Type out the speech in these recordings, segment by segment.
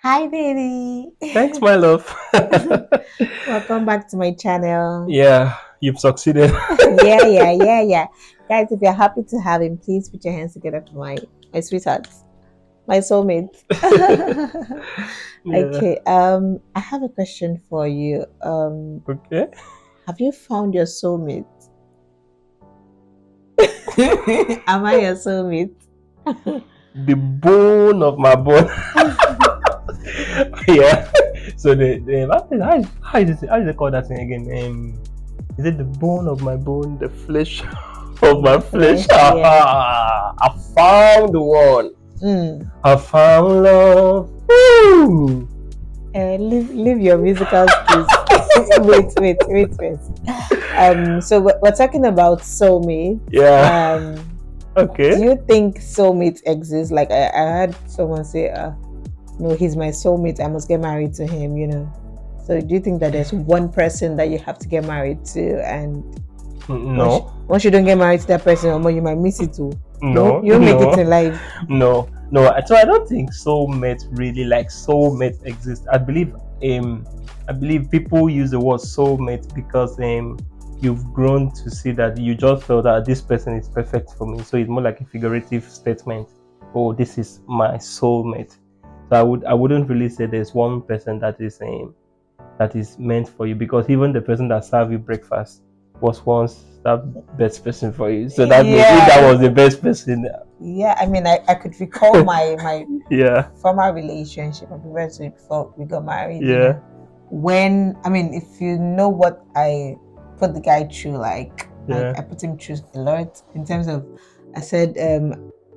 Hi, baby. Thanks, my love. Welcome back to my channel. Yeah, you've succeeded. Yeah. Guys, if you're happy to have him, please put your hands together for my sweetheart, my soulmate. Yeah. Okay. I have a question for you. Okay. Have you found your soulmate? Am I your soulmate? The bone of my bone. Yeah. So the how is it called that thing again? Is it the bone of my bone, the flesh of my My flesh? flesh, yeah. I found the one. Mm. I found love. Woo! Leave your musical skills. wait. So we're talking about soulmate. Yeah. Do Okay. you think soulmate exists? Like I heard someone say, "No, he's my soulmate. I must get married to him." So do you think that there's one person that you have to get married to, and No. once you don't get married to that person, you might miss it too. No. You make it in life. No. So I don't think soulmate really like soulmate exists. I believe people use the word soulmate because you've grown to see that you just felt that this person is perfect for me. So it's more like a figurative statement. Oh, this is my soulmate. So I wouldn't really say there's one person that is meant for you, because even the person that served you breakfast was once that best person for you. So that means if that was the best person. Yeah, I mean, I could recall my Yeah. former relationship. I prefer to before we got married. Yeah. When I mean, if you know what I put the guy through, like I put him through a lot in terms of. I said,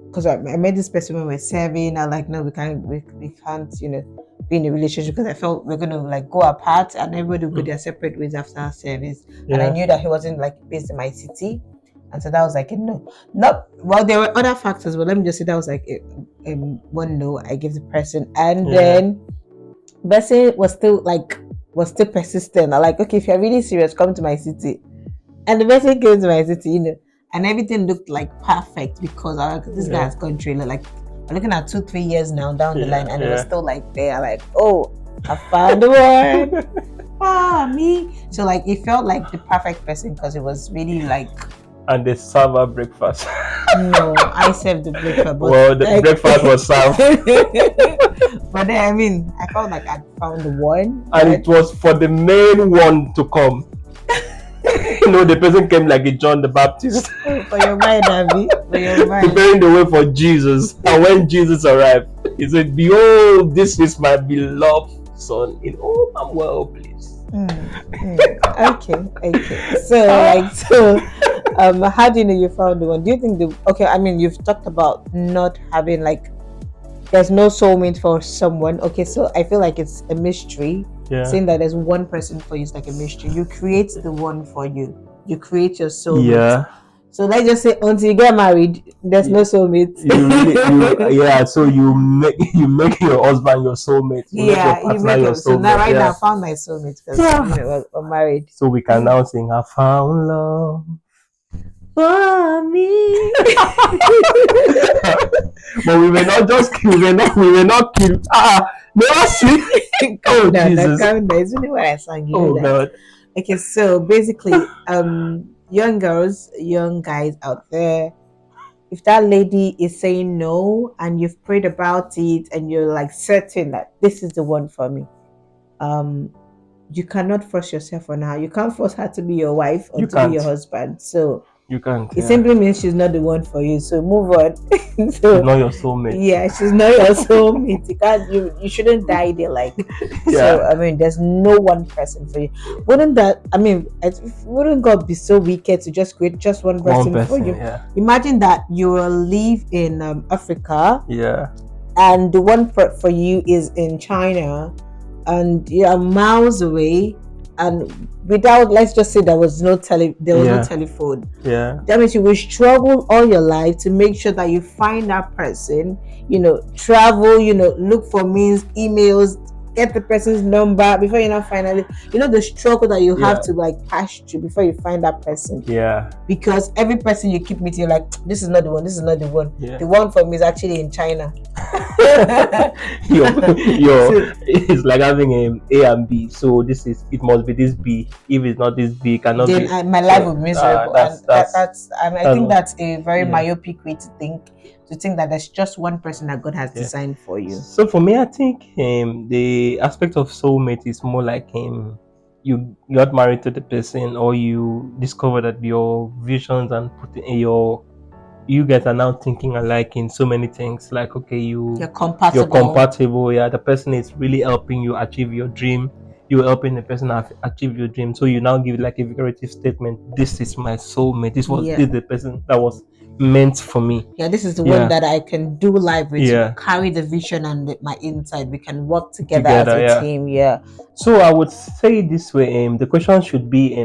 because I met this person when we were serving. I like, no, we can't, be in a relationship, because I felt we're gonna like go apart and everybody would go their separate ways after our service. And I knew that he wasn't like based in my city. And so that was like a no. Not well, there were other factors, but let me just say that was like one no I gave the person. And then Bessie was still persistent. I like, okay, if you're really serious, come to my city. And the person came to my city, and everything looked like perfect, because I like, this guy has gone trailer. Like I'm looking at 2-3 years now down the line, and it was still like there. Like, oh, I found the one. Me. So like it felt like the perfect person, because it was really like. And they serve her breakfast. No, I served the breakfast. Well, the breakfast was served. But then, I mean, I felt like I'd found the one. And it was for the main one to come. The person came like a John the Baptist. For your mind, Abby. For your mind. Preparing the way for Jesus. And when Jesus arrived, he said, "Behold, this is my beloved son, in whom I'm well pleased." Okay. How do you know you found the one? Do you think you've talked about not having like, there's no soulmate for someone. Okay, so I feel like it's a mystery. Saying that there's one person for you is like a mystery. You create the one for you. You create your soulmate. Yeah. So let's just say until you get married, there's no soulmate. So you make your husband your soulmate. You make your partner your soulmate. So now now I found my soulmate, because we're married. So we can now sing, "I found love for me." But we may not kill. Never sing. Calm down. It's only what I sang. God. Okay, so basically, young girls, young guys out there, if that lady is saying no and you've prayed about it and you're like certain that this is the one for me, you cannot force yourself on her. You can't force her to be your wife or to be your husband. So you can't. It simply means she's not the one for you. So move on. She's not your soulmate. Yeah, she's not your soulmate. You shouldn't die there like. So I mean, there's no one person for you. Wouldn't God be so wicked to just create just one person for you? Yeah. Imagine that you live in Africa. Yeah. And the one for you is in China, and you're miles away. And without, let's just say there was no telephone. Yeah. That means you will struggle all your life to make sure that you find that person. Travel. Look for means, emails, get the person's number before you now finally, the struggle that you have to like pass through before you find that person. Yeah. Because every person you keep meeting, you're like, this is not the one. This is not the one. Yeah. The one for me is actually in China. It's like having A and B. So it must be this B. If it's not this B, it cannot then be. My life will be miserable. I think that's a very myopic way to think that there's just one person that God has designed for you. So for me, I think the aspect of soulmate is more like you got married to the person, or you discover that your visions and you guys are now thinking alike in so many things. Like, okay, you're compatible. Yeah, the person is really helping you achieve your dream. You're helping the person achieve your dream. So you now give like a figurative statement. This is my soulmate. This is the person that was meant for me. Yeah, this is the one that I can do life with. Carry the vision and my insight. We can work together as a team. Yeah. So I would say this way. The question should be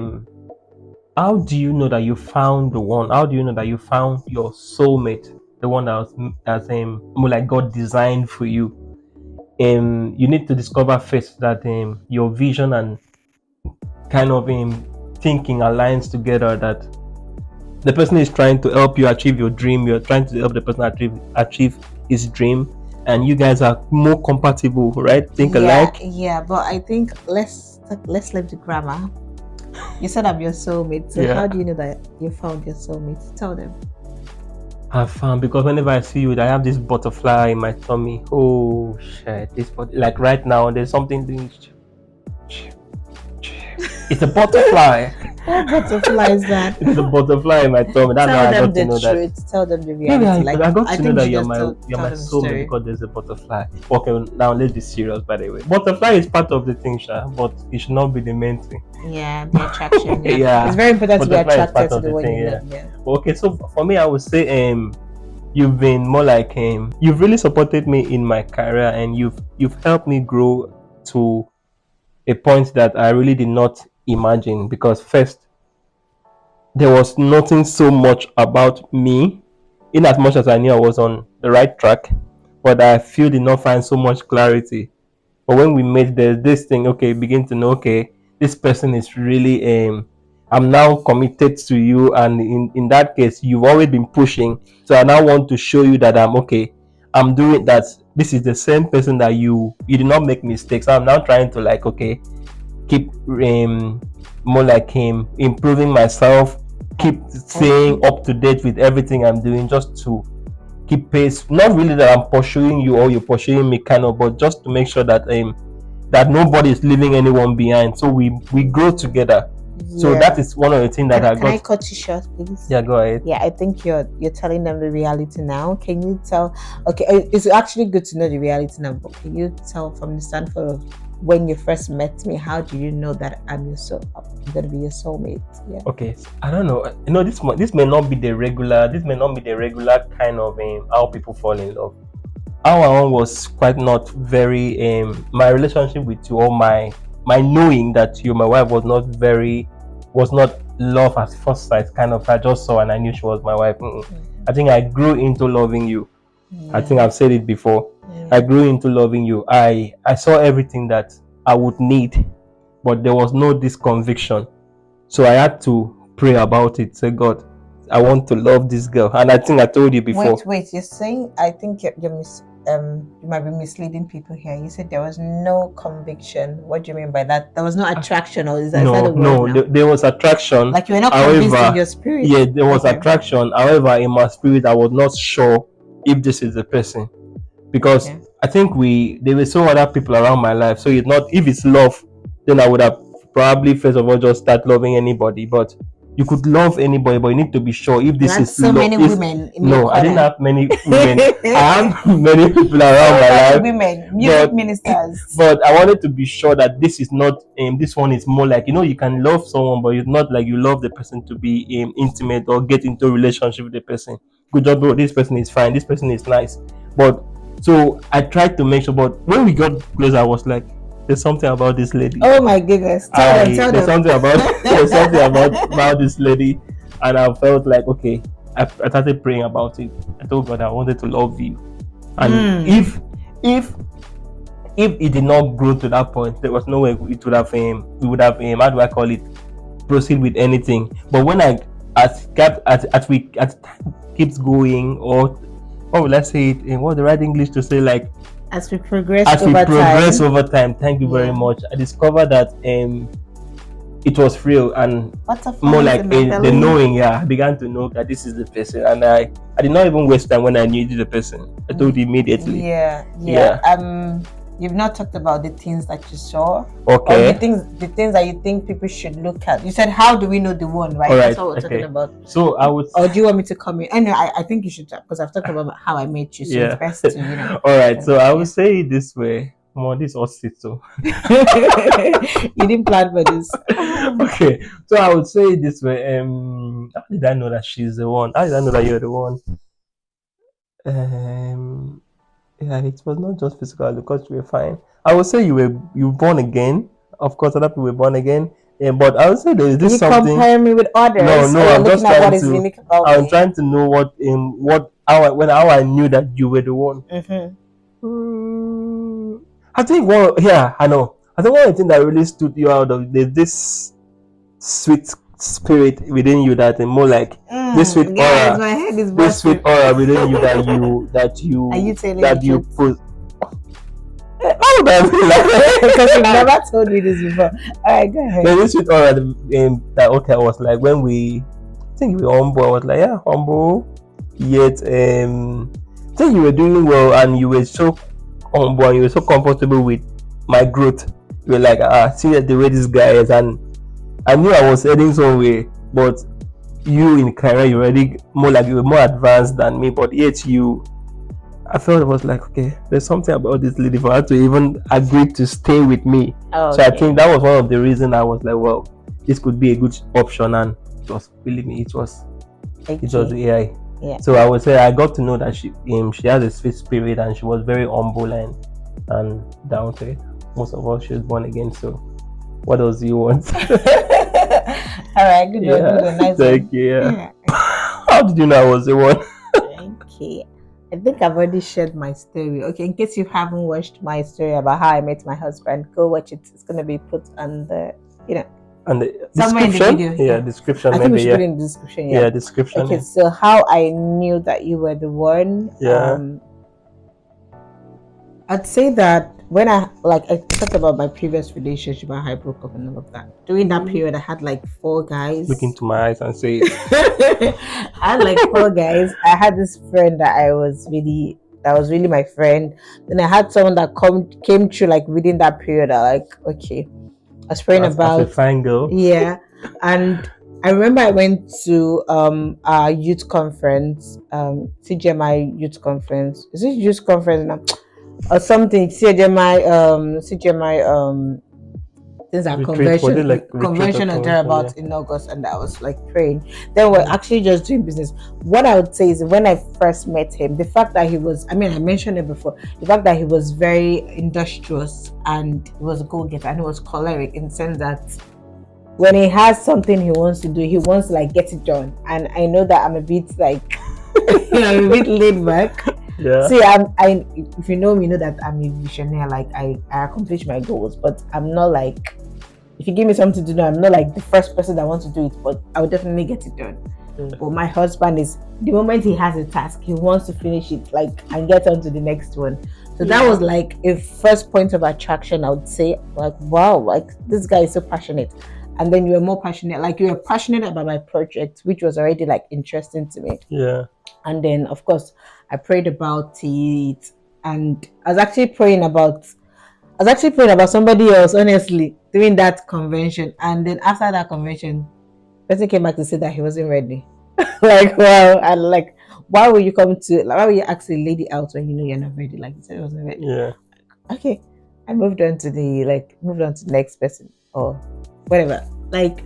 how do you know that you found the one? How do you know that you found your soulmate, the one that's more like God designed for you? You need to discover first that your vision and kind of thinking aligns together. That the person is trying to help you achieve your dream. You're trying to help the person achieve his dream, and you guys are more compatible, right? Think alike. Yeah, but I think let's leave the grammar. You said I'm your soulmate. So how do you know that you found your soulmate? Tell them. I found because whenever I see you, I have this butterfly in my tummy. Oh shit! Like right now, there's something doing. It's a butterfly. What butterfly is that? It's a butterfly in my tummy. That's how I got to know that. Tell them the reality. I got to know that you're my soulmate because there's a butterfly. Okay, now let's be serious. By the way, butterfly is part of the thing, but it should not be the main thing. Yeah, the attraction. It's very important to be attracted to the one you love. Yeah. Okay, so for me, I would say you've been more like you've really supported me in my career, and you've helped me grow to a point that I really did not imagine, because first there was nothing so much about me, in as much as I knew I was on the right track, but I feel did not find so much clarity. But when we met, there's this thing, begin to know, this person is really I'm now committed to you, and in that case you've always been pushing, so I now want to show you that I'm doing that. This is the same person that you did not make mistakes. So I'm now trying to keep more like improving myself, keep staying up to date with everything I'm doing, just to keep pace. Not really that I'm pursuing you or you're pursuing me, kind of, but just to make sure that that nobody is leaving anyone behind. So we grow together. So that is one of the things that Can I cut you short, please? Yeah, go ahead. Yeah, I think you're telling them the reality now. Can you tell? Okay, it's actually good to know the reality now, but can you tell from the standpoint of when you first met me, how do you know that I'm gonna be your soulmate? Yeah. Okay, I don't know. This may not be the regular. This may not be the regular kind of how people fall in love. Our one was quite not very. My relationship with you, or my knowing that you're my wife, was not love at first sight, kind of. I just saw and I knew she was my wife. I think I grew into loving you. I think I've said it before. I grew into loving you. I saw everything that I would need, but there was no this conviction. So I had to pray about it. Say, God, I want to love this girl. And I think I told you before. Wait, you're saying, I think you might be misleading people here. You said there was no conviction. What do you mean by that? There was no attraction, or is that a word now? There was attraction. Like you were not convinced in your spirit. Yeah, there was attraction. However, in my spirit, I was not sure if this is the person, because I think there were so other people around my life. So if it's love, then I would have probably first of all just start loving anybody. But you could love anybody, but you need to be sure if this is so many women. I didn't have many women. I have many people around my life. Women, music ministers. But I wanted to be sure that this is not. This one is more like, you can love someone, but it's not like you love the person to be intimate or get into a relationship with the person. Good job, bro. This person is fine. This person is nice. But so I tried to make sure. But when we got closer, I was like, there's something about this lady. Oh my goodness. Tell them. There's something about this lady, and I felt like, okay, I started praying about it. I told God I wanted to love you, and if if it did not grow to that point, there was no way it would have we would have how do I call it, proceed with anything. But when as time keeps going, or what will I say it in, what the right English to say, like as we progress over time, thank you very much, I discovered that it was real and more like the knowing. I began to know that this is the person, and I did not even waste time when I knew the person. I told you immediately. You've not talked about the things that you saw, okay, or the things that you think people should look at. You said, how do we know the one, right? That's what we're talking about. So I would, or do you want me to come in? I think you should, because I've talked about how I met you, so it's best to, all right, so I would say it this way. This so you didn't plan for this. Okay, so I would say it this way. How did I know that she's the one? How did I know that you're the one? It was not just physical, because you were fine. I would say you were born again. Of course, other people were born again. But I would say there is this something. You compare me with others? No, I'm just trying to. I'm trying to know how I knew that you were the one. I think I know. I think one of the things that really stood you out of this sweet spirit within you, that more like this sweet aura. My head is this sweet aura within you that you put. How would I feel like? Because you've never told me this before. Alright, go ahead. This sweet aura that was like when I think you were humble. I was like, humble. Yet I think you were doing well, and you were so humble, and you were so comfortable with my growth. You were like, see the way this guy is, and I knew I was heading somewhere, but you in career, you already you were more advanced than me, but yet I felt it was like, okay, there's something about this lady for her to even agree to stay with me. So I think that was one of the reasons I was like, well, this could be a good option, and it was, believe me, it was AI. Yeah. So I would say I got to know that she has a sweet spirit, and she was very humble and down to it. Most of all, she was born again. So what else do you want? All right, good one. Nice. Thank you. Yeah. How did you know I was the one? Okay. I think I've already shared my story. Okay, in case you haven't watched my story about how I met my husband, go watch it. It's gonna be put on the, and the somewhere description? in the video. Yeah, description. I think we should put it in the description. Yeah, description. Okay, so how I knew that you were the one. Yeah. I'd say that when I talked about my previous relationship and how I broke up and all of that. During that period, I had 4 guys. Look into my eyes and say it. I had 4 guys. I had this friend that was really my friend. Then I had someone that came through within that period. Okay. I was praying about a fine girl. Yeah. And I remember I went to our youth conference, CGMI youth conference. Is it youth conference now? Or something, CGMI things are convention or thereabouts in August, and I was praying. Then we're actually just doing business. What I would say is, when I first met him, the fact that he was, I mentioned it before, the fact that he was very industrious and he was a go-getter, and he was choleric in the sense that when he has something he wants to do, he wants to get it done. And I know that I'm a bit I'm a bit laid back. Yeah. See, if you know me, you know that I'm a visionary. I accomplish my goals, but I'm not if you give me something to do, I'm not the first person that wants to do it, but I will definitely get it done. But my husband is, the moment he has a task, he wants to finish it and get on to the next one. So that was a first point of attraction. I would say wow, this guy is so passionate. And then you were more passionate, you were passionate about my project, which was already interesting to me. Yeah. And then, of course, I prayed about it, and I was actually praying about somebody else, honestly, during that convention. And then after that convention, person came back to say that he wasn't ready. Wow, and why will you why will you ask a lady out when you know you're not ready? You said he wasn't ready. Yeah. Okay, I moved on to the next person or whatever. But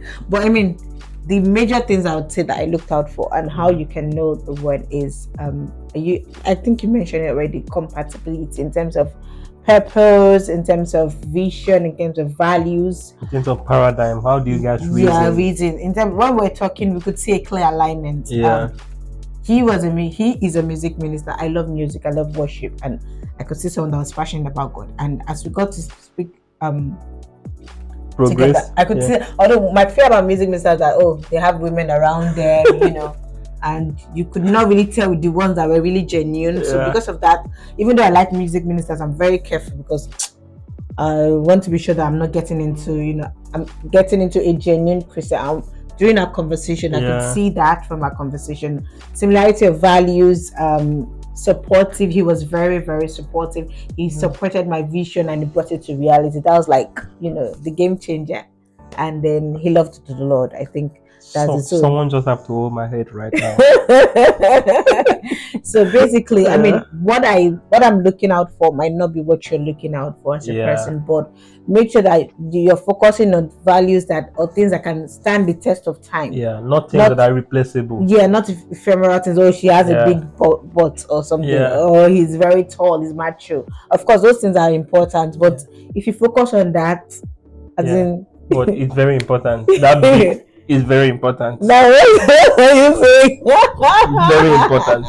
the major things I would say that I looked out for, and how you can know the word is, I think you mentioned it already, compatibility in terms of purpose, in terms of vision, in terms of values, in terms of paradigm. How do you guys reason? Yeah, reason. In terms, when we're talking, we could see a clear alignment. Yeah. he is a music minister. I love music, I love worship, and I could see someone that was passionate about God. And as we got to speak together, I could see, although my fear about music ministers is that they have women around them, and you could not really tell with the ones that were really genuine. So because of that, even though I like music ministers, I'm very careful because I want to be sure that I'm not getting into, I'm getting into a genuine Christian. During our conversation, I could see that from our conversation. Similarity of values, supportive. He was very, very supportive. He supported my vision and he brought it to reality. That was like, the game changer. And then he loved the Lord. I think that's it. So someone just have to hold my head right now. So basically, I mean, what I'm looking out for might not be what you're looking out for as a person, but make sure that you're focusing on values or things that can stand the test of time. Yeah, not things that are replaceable. Yeah, not ephemeral things. Oh, she has a big butt or something. Or he's very tall, he's macho. Of course, those things are important, but if you focus on that, but it's very important. That big is very important. No, what are you saying? It's very important.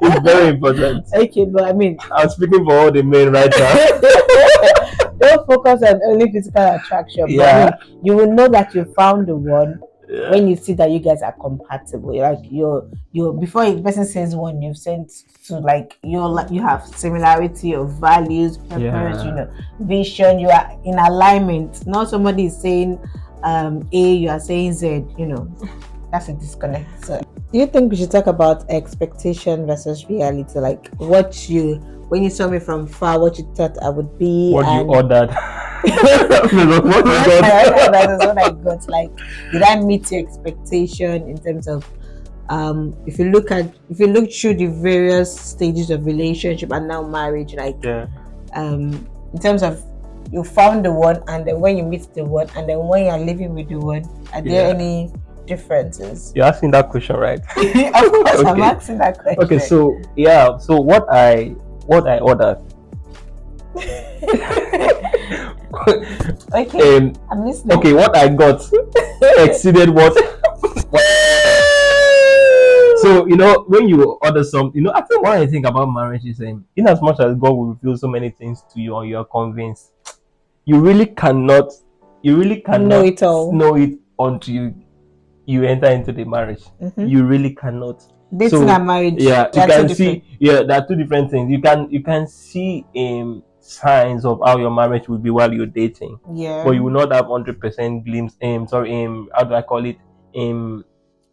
It's very important. Okay, but I mean, I'm speaking for all the men right now. Don't focus on only physical attraction. But I mean, you will know that you found the one when you see that you guys are compatible. Like you're before the person says one, you've sent to like you have similarity of values, purpose, vision. You are in alignment. Not somebody is saying A, you are saying Z. That's a disconnect. So, do you think we should talk about expectation versus reality? Like when you saw me from far, what you thought I would be, what you ordered. What I got. Like, did I meet your expectation in terms of if you look through the various stages of relationship and now marriage, like in terms of you found the one, and then when you meet the one, and then when you're living with the one, are there any differences? You're asking that question, right? Of course, okay. I'm asking that question. Okay, so what I ordered. Okay, I'm listening. Okay, what I got exceeded what. So when you order something, I think one thing about marriage is in as much as God will reveal so many things to you, or you're convinced, you really cannot know it all. Know it until you enter into the marriage. You really cannot. Dating and marriage. Yeah, you can see. Yeah, there are two different things. You can see signs of how your marriage will be while you're dating. Yeah. But you will not have 100% glimpse. How do I call it?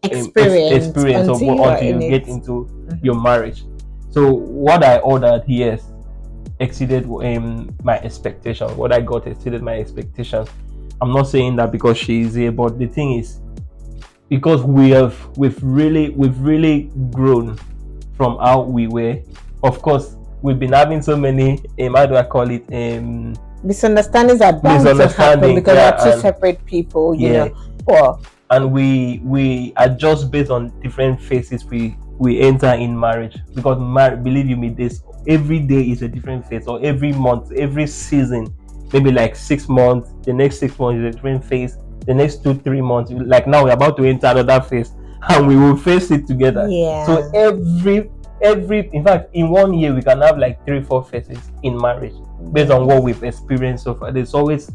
Experience until you get into your marriage. So what I ordered, yes, exceeded my expectation. What I got exceeded my expectations. I'm not saying that because she is here, but the thing is, because we've really grown from how we were. Of course, we've been having so many how do I call it misunderstandings are bound to happen because we're two separate people, and we adjust based on different phases we enter in marriage. Because believe you me, this every day is a different phase, or every month, every season, maybe like 6 months, the next 6 months is a different phase, the next 2-3 months, like now we're about to enter another phase, and we will face it together. So every in fact, in 1 year we can have like 3-4 phases in marriage based on what we've experienced so far. There's always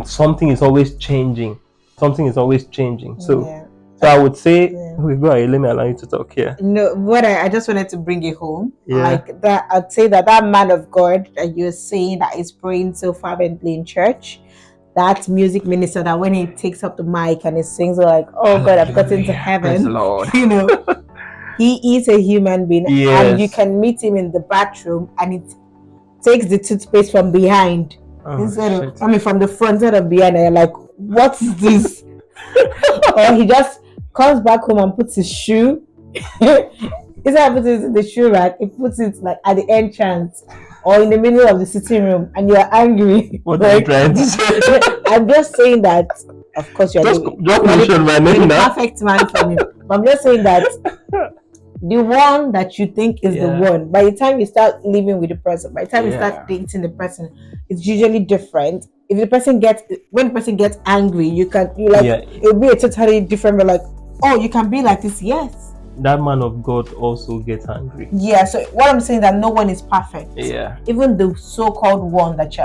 something is always changing. So I would say, okay, go ahead, let me allow you to talk here. No, what I just wanted to bring it home. Like that, I'd say that man of God that you're saying that is praying so fervently in church, that music minister that when he takes up the mic and he sings like, oh God, I've gotten to heaven. Lord. He is a human being, and you can meet him in the bathroom and it takes the toothpaste from behind from the front instead of behind, and you're like, what's this? Or he just comes back home and puts his shoe instead of putting it in the shoe rack, he puts it like at the entrance or in the middle of the sitting room, and you're angry. What are you trying to say? I'm just saying that, of course, you're the perfect man for me. But I'm just saying that the one that you think is the one, by the time you start living with the person, by the time you start dating the person, it's usually different. If when the person gets angry, it'll be a totally different. But like, oh, you can be like this, yes. That man of God also gets angry. Yeah, so what I'm saying that no one is perfect. Yeah. Even the so-called one that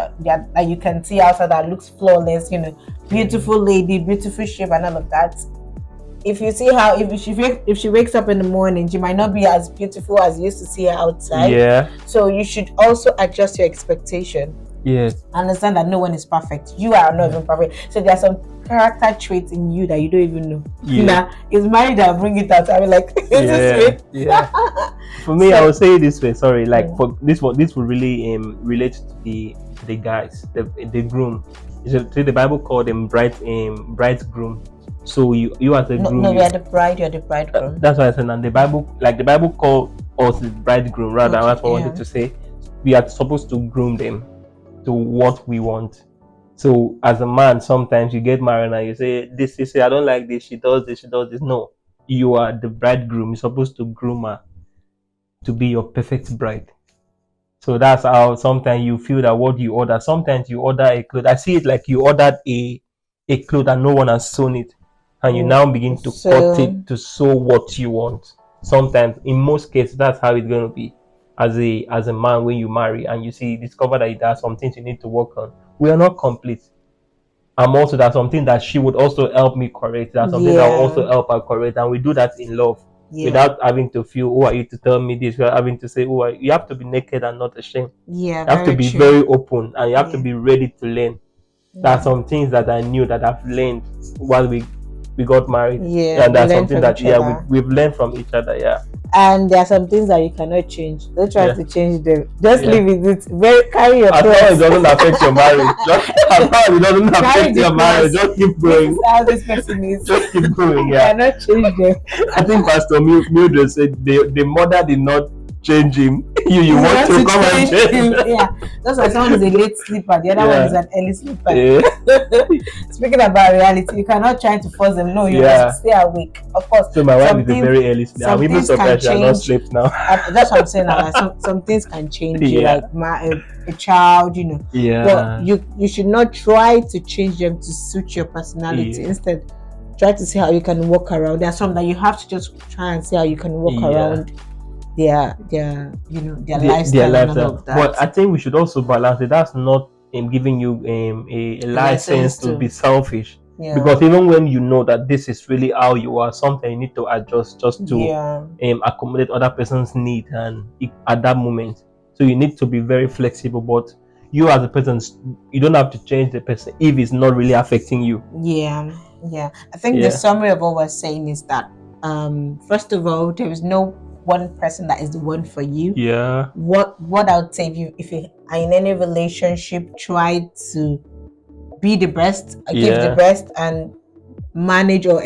you can see outside that looks flawless, beautiful lady, beautiful shape and all of that. If you see how if she wakes up in the morning, she might not be as beautiful as you used to see her outside. Yeah. So you should also adjust your expectation. Yes. Understand that no one is perfect. You are not even perfect. So there are some character traits in you that you don't even know. Yeah. Nah, it's married that bring it out. I mean, like, is this way? Yeah. For me, I will say it this way. Sorry, like for this one, this will really relate to the guys, the groom. The Bible called them bridegroom. So you as a groom. No, we are the bride. You're the bridegroom. That's what I said. And the Bible called us the bridegroom. Rather, that's what I wanted to say. We are supposed to groom them to what we want. So as a man, sometimes you get married and you say this, you say I don't like this, she does this. No, you are the bridegroom. You're supposed to groom her to be your perfect bride. So that's how sometimes you feel that what you order. Sometimes you order a clothes. I see it like you ordered a cloth and no one has sewn it, and you now begin to cut it to sew what you want. Sometimes, in most cases, that's how it's going to be. As a man, when you marry and you discover that there are some things you need to work on. We are not complete. I'm also there's something that she would also help me correct. There's something that will also help her correct, and we do that in love. Without having to feel, who are you to tell me this? Without having to say, you have to be naked and not ashamed. Yeah, you have to be very open and you have to be ready to learn. There are some things that I knew that I've learned while we got married. Yeah, and that's something that we've learned from each other. Yeah. And there are some things that you cannot change. Don't try to change them. Just live with it. Carry your as long as it doesn't affect your marriage. As long as it doesn't affect your marriage, just keep going. This is how this person is. Just keep going. Yeah. You cannot change them. I think Pastor Mildred said the mother did not change him. You want to come and change him. Yeah. That's why someone is a late sleeper. The other one is an early sleeper. Yeah. Speaking about reality, you cannot try to force them. No, you must stay awake. Of course. So my wife is a very early sleeper. I'm even surprised she has not slept now. That's what I'm saying now. Some things can change you, like a child, Yeah. But you should not try to change them to suit your personality. Instead, try to see how you can work around. There are some that you have to just try and see how you can work around their lifestyle and all of that. But I think we should also balance it. That's not giving you a license to be selfish. Yeah. Because even when you know that this is really how you are, sometimes you need to adjust just to accommodate other person's need and at that moment. So you need to be very flexible. But you as a person, you don't have to change the person if it's not really affecting you. Yeah. I think the summary of what we're saying is that first of all, there is no one person that is the one for you. Yeah. What I would say, if you are in any relationship, try to be the best, give the best, and manage or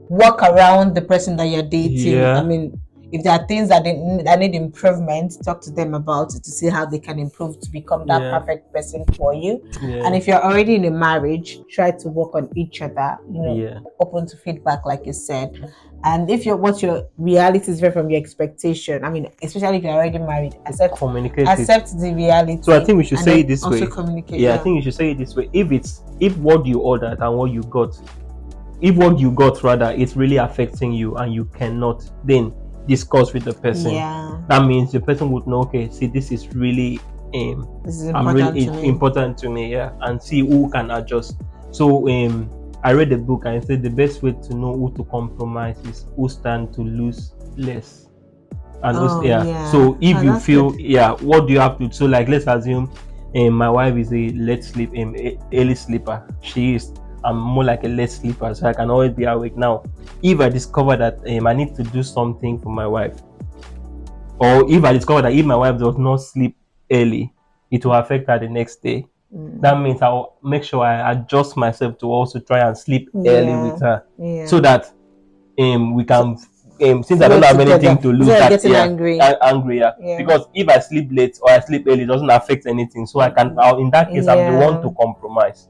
work around the person that you're dating. Yeah. I mean, if there are things that need improvement, talk to them about it to see how they can improve to become that perfect person for you. Yeah. And if you're already in a marriage, try to work on each other. Open to feedback, like you said. And if what your reality is very from your expectation, I mean, especially if you're already married, accept the reality. So I think we should say it this way. Also communicate. Yeah, I think you should say it this way. If what you ordered and what you got, it's really affecting you and you cannot, then discuss with the person. Yeah. That means the person would know, okay, see, this is really important to me, and see who can adjust. So I read a book and it said the best way to know who to compromise is who stand to lose less. And so if you feel what do you have to? So like let's assume my wife is a early sleeper. She is. I'm more like a late sleeper, so I can always be awake. Now, if I discover that I need to do something for my wife, or if I discover that if my wife does not sleep early, it will affect her the next day. That means I'll make sure I adjust myself to also try and sleep early with her, so that we can. Since I don't have anything to lose, angry. Because if I sleep late or I sleep early, it doesn't affect anything. So I can. In that case, I'm the one to compromise.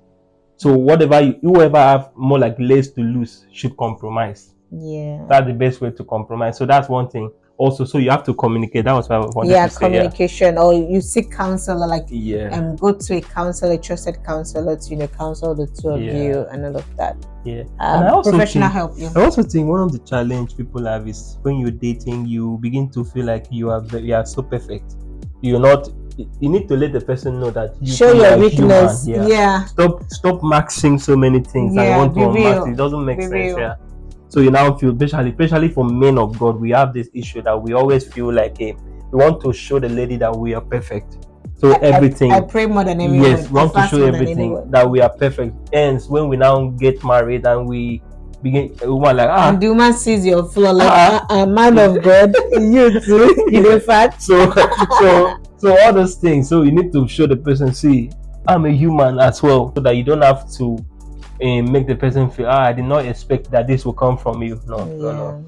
So whoever have more like less to lose should compromise. Yeah, that's the best way to compromise. So that's one thing. also. So you have to communicate. That was what I wanted to say. Communication, or you seek counselor, like go to a counselor, a trusted counselor to counsel the two of you and all of that. And I also professional help. I also think one of the challenge people have is when you're dating, you begin to feel like you are so perfect. You're not. You need to let the person know that you show your weakness. Stop maxing so many things and want to unmax it. It doesn't make sense. So you now feel, especially for men of God, we have this issue that we always feel like we want to show the lady that we are perfect. So everything. I pray more than anyone. Yes, we want to show everything that we are perfect. Hence, when we now get married and we begin, we want like and the woman sees your flaw like a man of God, you too, in fact. So all those things. So you need to show the person, see, I'm a human as well, so that you don't have to make the person feel, I did not expect that this will come from you. No.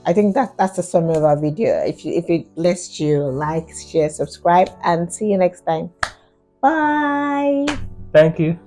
I think that's the summary of our video. If it blessed you, like, share, subscribe, and see you next time. Bye. Thank you.